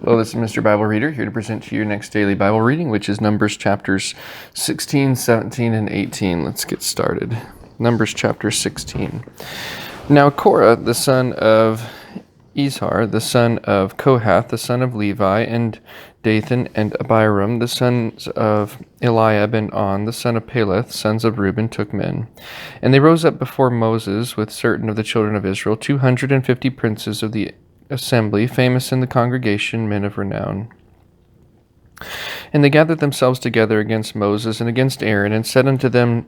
Hello, this is Mr. Bible Reader, here to present to you your next daily Bible reading, which is Numbers chapters 16, 17, and 18. Let's get started. Numbers chapter 16. Now Korah, the son of Izhar, the son of Kohath, the son of Levi, and Dathan and Abiram, the sons of Eliab and On, the son of Peleth, sons of Reuben, took men. And they rose up before Moses with certain of the children of Israel, 250 princes of the assembly, famous in the congregation, men of renown. And they gathered themselves together against Moses and against Aaron, and said unto them,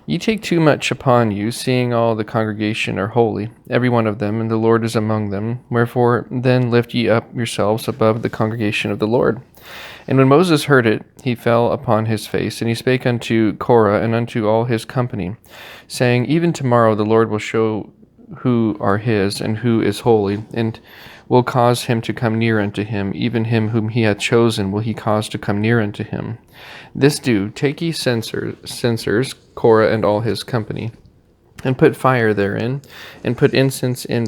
Ye take too much upon you, seeing all the congregation are holy, every one of them, and the Lord is among them. Wherefore then lift ye up yourselves above the congregation of the Lord. And when Moses heard it, he fell upon his face, and he spake unto Korah and unto all his company, saying, Even tomorrow the Lord will show who are his, and who is holy, and will cause him to come near unto him, even him whom he hath chosen will he cause to come near unto him. This do, take ye censers, Korah and all his company, and put fire therein, and put incense in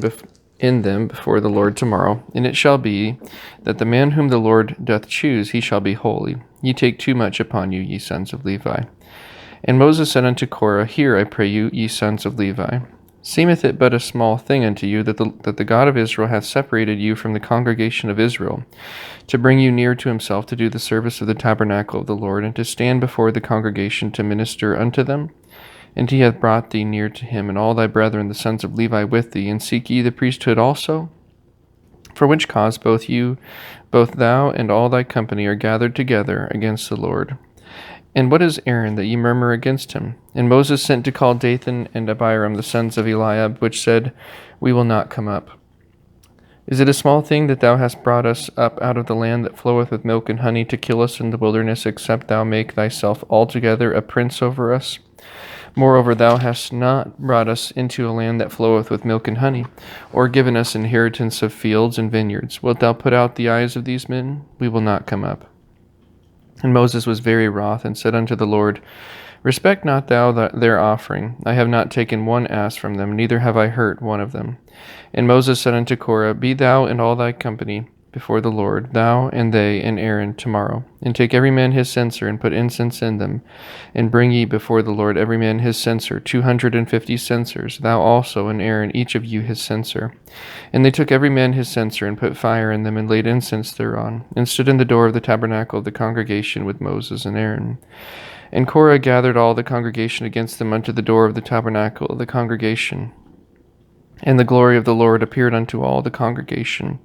them before the Lord tomorrow. And it shall be that the man whom the Lord doth choose, he shall be holy. Ye take too much upon you, ye sons of Levi. And Moses said unto Korah, Hear, I pray you, ye sons of Levi. Seemeth it but a small thing unto you that the God of Israel hath separated you from the congregation of Israel, to bring you near to himself, to do the service of the tabernacle of the Lord, and to stand before the congregation to minister unto them? And he hath brought thee near to him, and all thy brethren, the sons of Levi, with thee, and seek ye the priesthood also? For which cause both thou and all thy company are gathered together against the Lord. And what is Aaron, that ye murmur against him? And Moses sent to call Dathan and Abiram, the sons of Eliab, which said, We will not come up. Is it a small thing that thou hast brought us up out of the land that floweth with milk and honey, to kill us in the wilderness, except thou make thyself altogether a prince over us? Moreover, thou hast not brought us into a land that floweth with milk and honey, or given us inheritance of fields and vineyards. Wilt thou put out the eyes of these men? We will not come up. And Moses was very wroth, and said unto the Lord, Respect not thou their offering. I have not taken one ass from them, neither have I hurt one of them. And Moses said unto Korah, Be thou and all thy company before the Lord, thou and they and Aaron, tomorrow. And take every man his censer, and put incense in them. And bring ye before the Lord every man his censer, 250 censers, thou also and Aaron, each of you his censer. And they took every man his censer, and put fire in them, and laid incense thereon, and stood in the door of the tabernacle of the congregation with Moses and Aaron. And Korah gathered all the congregation against them unto the door of the tabernacle of the congregation. And the glory of the Lord appeared unto all the congregation.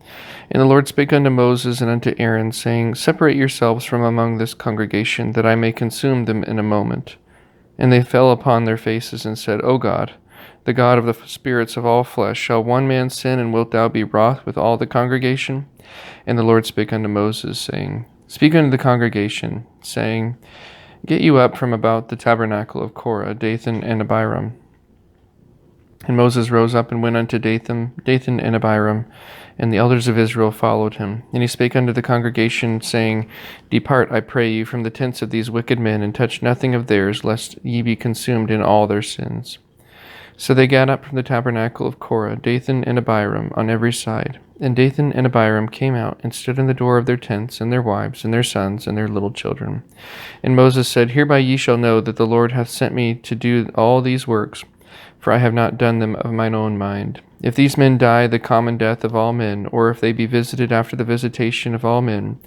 And the Lord spake unto Moses and unto Aaron, saying, Separate yourselves from among this congregation, that I may consume them in a moment. And they fell upon their faces, and said, O God, the God of the spirits of all flesh, shall one man sin, and wilt thou be wroth with all the congregation? And the Lord spake unto Moses, saying, Speak unto the congregation, saying, Get you up from about the tabernacle of Korah, Dathan and Abiram. And Moses rose up and went unto Dathan and Abiram, and the elders of Israel followed him. And he spake unto the congregation, saying, Depart, I pray you, from the tents of these wicked men, and touch nothing of theirs, lest ye be consumed in all their sins. So they gat up from the tabernacle of Korah, Dathan and Abiram, on every side. And Dathan and Abiram came out, and stood in the door of their tents, and their wives, and their sons, and their little children. And Moses said, Hereby ye shall know that the Lord hath sent me to do all these works, for I have not done them of mine own mind. If these men die the common death of all men, or if they be visited after the visitation of all men,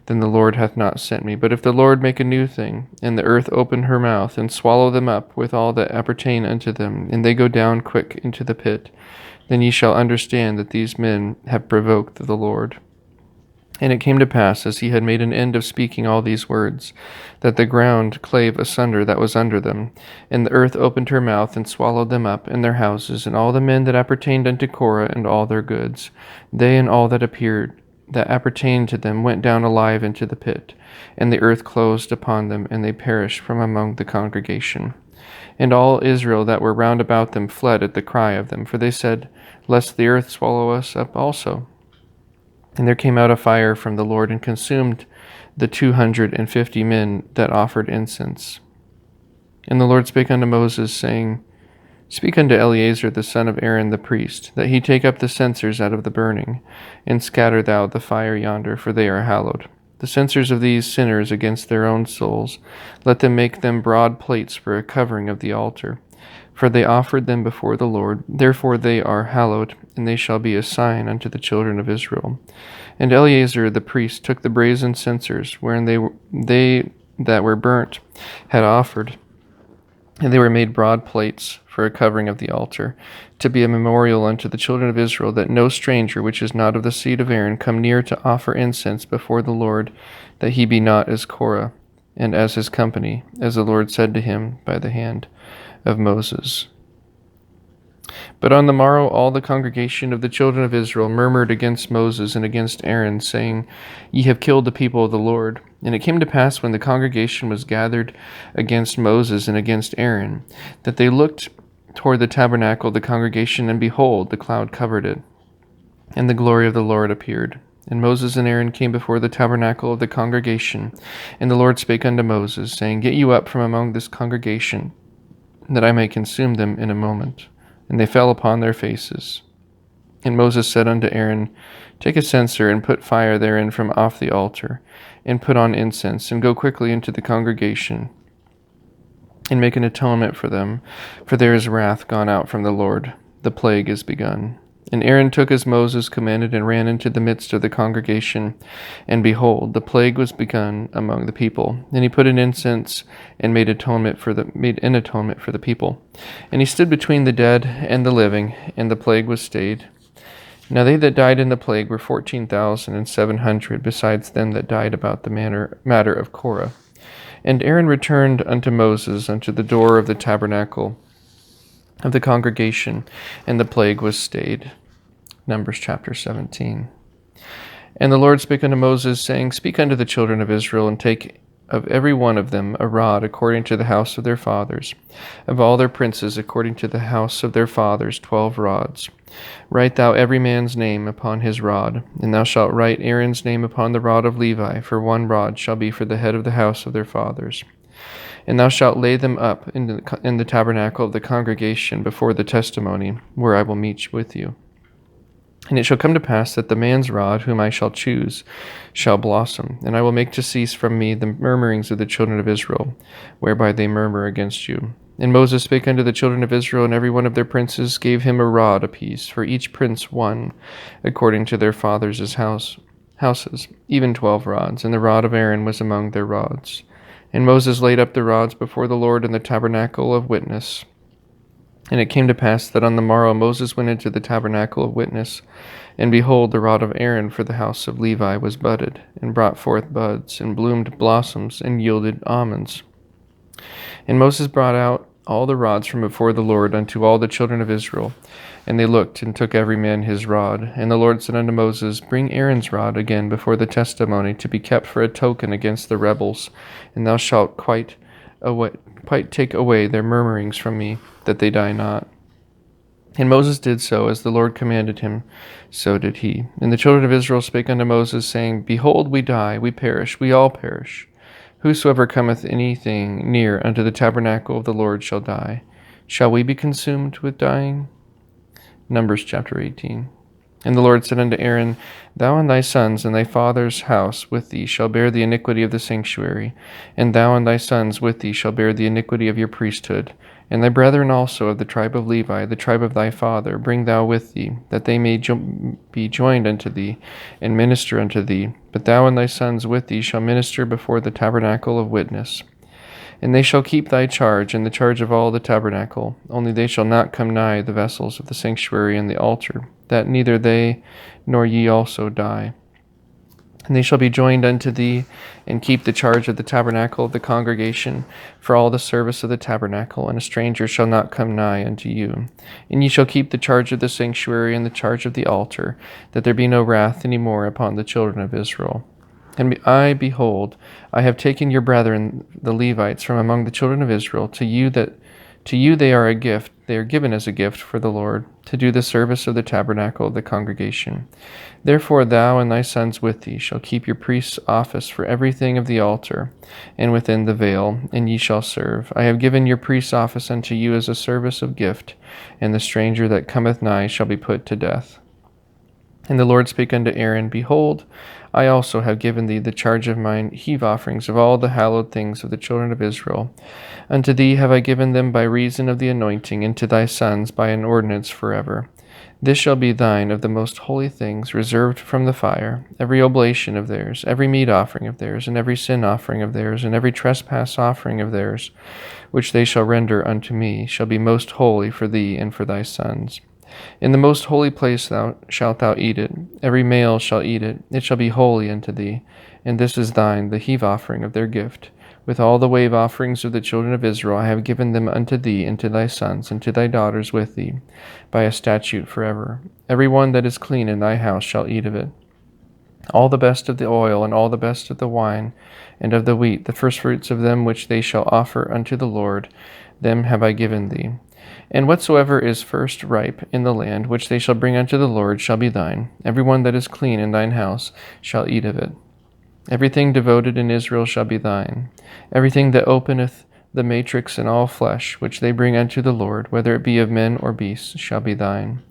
then the Lord hath not sent me. But if the Lord make a new thing, and the earth open her mouth, and swallow them up with all that appertain unto them, and they go down quick into the pit, then ye shall understand that these men have provoked the Lord. And it came to pass, as he had made an end of speaking all these words, that the ground clave asunder that was under them, and the earth opened her mouth, and swallowed them up, and their houses, and all the men that appertained unto Korah, and all their goods. They and all that appertained to them went down alive into the pit, and the earth closed upon them, and they perished from among the congregation. And all Israel that were round about them fled at the cry of them, for they said, Lest the earth swallow us up also. And there came out a fire from the Lord, and consumed the 250 men that offered incense. And the Lord spake unto Moses, saying, Speak unto Eleazar the son of Aaron the priest, that he take up the censers out of the burning, and scatter thou the fire yonder, for they are hallowed. The censers of these sinners against their own souls, let them make them broad plates for a covering of the altar. For they offered them before the Lord, therefore they are hallowed, and they shall be a sign unto the children of Israel. And Eleazar the priest took the brazen censers, wherein they that were burnt had offered, and they were made broad plates for a covering of the altar, to be a memorial unto the children of Israel, that no stranger which is not of the seed of Aaron come near to offer incense before the Lord, that he be not as Korah, and as his company, as the Lord said to him by the hand of Moses. But on the morrow all the congregation of the children of Israel murmured against Moses and against Aaron, saying, Ye have killed the people of the Lord. And it came to pass, when the congregation was gathered against Moses and against Aaron, that they looked toward the tabernacle of the congregation, and behold, the cloud covered it, and the glory of the Lord appeared. And Moses and Aaron came before the tabernacle of the congregation, and the Lord spake unto Moses, saying, Get you up from among this congregation, that I may consume them in a moment. And they fell upon their faces. And Moses said unto Aaron, Take a censer, and put fire therein from off the altar, and put on incense, and go quickly into the congregation, and make an atonement for them, for there is wrath gone out from the Lord, the plague is begun. And Aaron took as Moses commanded, and ran into the midst of the congregation, and behold, the plague was begun among the people. And he put an incense, and made an atonement for the people. And he stood between the dead and the living, and the plague was stayed. Now they that died in the plague were 14,700, besides them that died about the matter of Korah. And Aaron returned unto Moses unto the door of the tabernacle of the congregation, and the plague was stayed. Numbers chapter 17. And the Lord spake unto Moses, saying, Speak unto the children of Israel, and take of every one of them a rod according to the house of their fathers, of all their princes according to the house of their fathers 12 rods. Write thou every man's name upon his rod, and thou shalt write Aaron's name upon the rod of Levi, for 1 rod shall be for the head of the house of their fathers. And thou shalt lay them up in the tabernacle of the congregation before the testimony, where I will meet with you. And it shall come to pass that the man's rod, whom I shall choose, shall blossom, and I will make to cease from me the murmurings of the children of Israel, whereby they murmur against you. And Moses spake unto the children of Israel, and every one of their princes gave him a rod apiece, for each prince 1, according to their fathers' houses, even 12 rods, and the rod of Aaron was among their rods. And Moses laid up the rods before the Lord in the tabernacle of witness. And it came to pass that on the morrow Moses went into the tabernacle of witness, and behold, the rod of Aaron for the house of Levi was budded, and brought forth buds, and bloomed blossoms, and yielded almonds. And Moses brought out all the rods from before the Lord unto all the children of Israel, and they looked, and took every man his rod. And the Lord said unto Moses, Bring Aaron's rod again before the testimony, to be kept for a token against the rebels, and thou shalt quite take away their murmurings from me, that they die not. And Moses did so, as the Lord commanded him, so did he. And the children of Israel spake unto Moses, saying, Behold, we die, we perish, we all perish. Whosoever cometh anything near unto the tabernacle of the Lord shall die. Shall we be consumed with dying? Numbers chapter 18. And the Lord said unto Aaron, Thou and thy sons and thy father's house with thee shall bear the iniquity of the sanctuary, and thou and thy sons with thee shall bear the iniquity of your priesthood. And thy brethren also of the tribe of Levi, the tribe of thy father, bring thou with thee, that they may be joined unto thee, and minister unto thee. But thou and thy sons with thee shall minister before the tabernacle of witness. And they shall keep thy charge, and the charge of all the tabernacle. Only they shall not come nigh the vessels of the sanctuary and the altar, that neither they nor ye also die. And they shall be joined unto thee, and keep the charge of the tabernacle of the congregation, for all the service of the tabernacle, and a stranger shall not come nigh unto you. And ye shall keep the charge of the sanctuary and the charge of the altar, that there be no wrath any more upon the children of Israel. And I, behold, I have taken your brethren, the Levites, from among the children of Israel, to you that To you they are a gift, they are given as a gift for the Lord, to do the service of the tabernacle of the congregation. Therefore thou and thy sons with thee shall keep your priest's office for everything of the altar, and within the veil, and ye shall serve. I have given your priest's office unto you as a service of gift, and the stranger that cometh nigh shall be put to death. And the Lord spake unto Aaron, Behold, I also have given thee the charge of mine heave offerings of all the hallowed things of the children of Israel. Unto thee have I given them by reason of the anointing, and to thy sons by an ordinance forever. This shall be thine of the most holy things, reserved from the fire, every oblation of theirs, every meat offering of theirs, and every sin offering of theirs, and every trespass offering of theirs, which they shall render unto me, shall be most holy for thee and for thy sons. In the most holy place shalt thou eat it. Every male shall eat it. It shall be holy unto thee. And this is thine, the heave offering of their gift. With all the wave offerings of the children of Israel I have given them unto thee, and to thy sons, and to thy daughters with thee, by a statute forever. Every one that is clean in thy house shall eat of it. All the best of the oil, and all the best of the wine, and of the wheat, the firstfruits of them which they shall offer unto the Lord, them have I given thee. And whatsoever is first ripe in the land, which they shall bring unto the Lord, shall be thine. Every one that is clean in thine house shall eat of it. Everything devoted in Israel shall be thine. Everything that openeth the matrix in all flesh, which they bring unto the Lord, whether it be of men or beasts, shall be thine.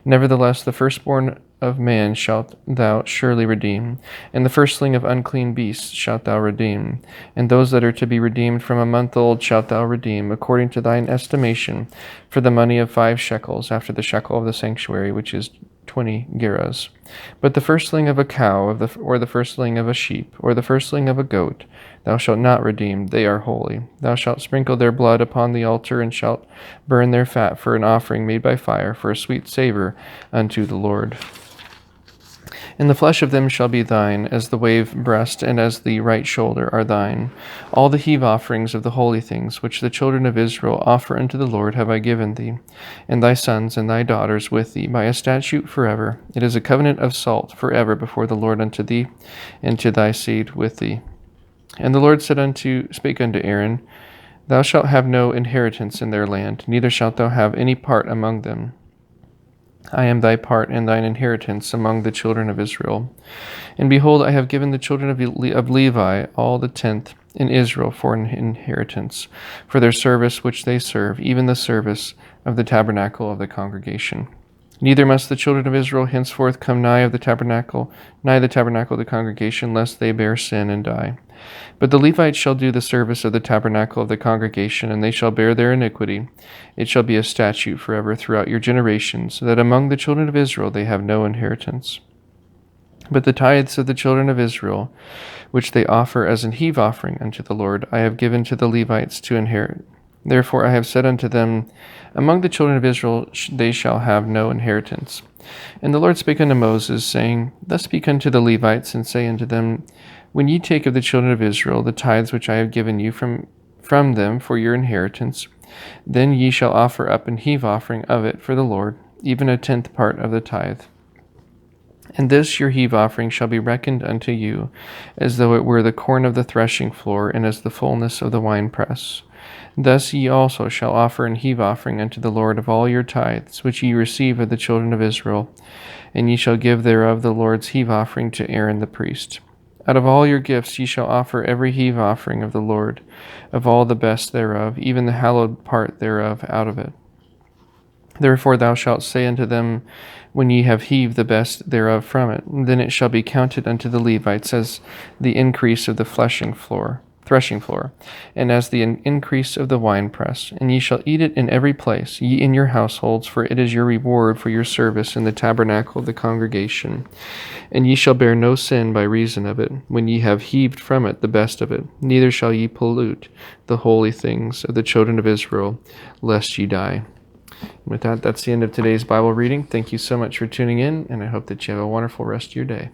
Nevertheless, the firstborn of man shalt thou surely redeem, and the firstling of unclean beasts shalt thou redeem, and those that are to be redeemed from a month old shalt thou redeem, according to thine estimation, for the money of 5 shekels, after the shekel of the sanctuary, which is 20 gerahs. But the firstling of a cow, or the firstling of a sheep, or the firstling of a goat, thou shalt not redeem, they are holy. Thou shalt sprinkle their blood upon the altar, and shalt burn their fat for an offering made by fire, for a sweet savor unto the Lord. And the flesh of them shall be thine, as the wave breast and as the right shoulder are thine. All the heave offerings of the holy things, which the children of Israel offer unto the Lord, have I given thee, and thy sons and thy daughters with thee, by a statute forever. It is a covenant of salt forever before the Lord unto thee, and to thy seed with thee. And the Lord spake unto Aaron, Thou shalt have no inheritance in their land, neither shalt thou have any part among them. I am thy part and thine inheritance among the children of Israel. And behold, I have given the children of Levi all the 10th in Israel for an inheritance, for their service which they serve, even the service of the tabernacle of the congregation. Neither must the children of Israel henceforth come nigh the tabernacle of the congregation, lest they bear sin and die. But the Levites shall do the service of the tabernacle of the congregation, and they shall bear their iniquity. It shall be a statute forever throughout your generations, that among the children of Israel they have no inheritance. But the tithes of the children of Israel, which they offer as an heave offering unto the Lord, I have given to the Levites to inherit. Therefore I have said unto them, Among the children of Israel they shall have no inheritance. And the Lord spake unto Moses, saying, Thus speak unto the Levites, and say unto them, When ye take of the children of Israel the tithes which I have given you from them for your inheritance, then ye shall offer up an heave offering of it for the Lord, even a 10th part of the tithe. And this your heave offering shall be reckoned unto you, as though it were the corn of the threshing floor, and as the fullness of the winepress. Thus ye also shall offer an heave offering unto the Lord of all your tithes, which ye receive of the children of Israel, and ye shall give thereof the Lord's heave offering to Aaron the priest. Out of all your gifts ye shall offer every heave offering of the Lord, of all the best thereof, even the hallowed part thereof out of it. Therefore thou shalt say unto them, When ye have heaved the best thereof from it, then it shall be counted unto the Levites as the increase of the threshing floor, and as the increase of the winepress. And ye shall eat it in every place, ye in your households, for it is your reward for your service in the tabernacle of the congregation. And ye shall bear no sin by reason of it, when ye have heaved from it the best of it. Neither shall ye pollute the holy things of the children of Israel, lest ye die. With that, that's the end of today's Bible reading. Thank you so much for tuning in, and I hope that you have a wonderful rest of your day.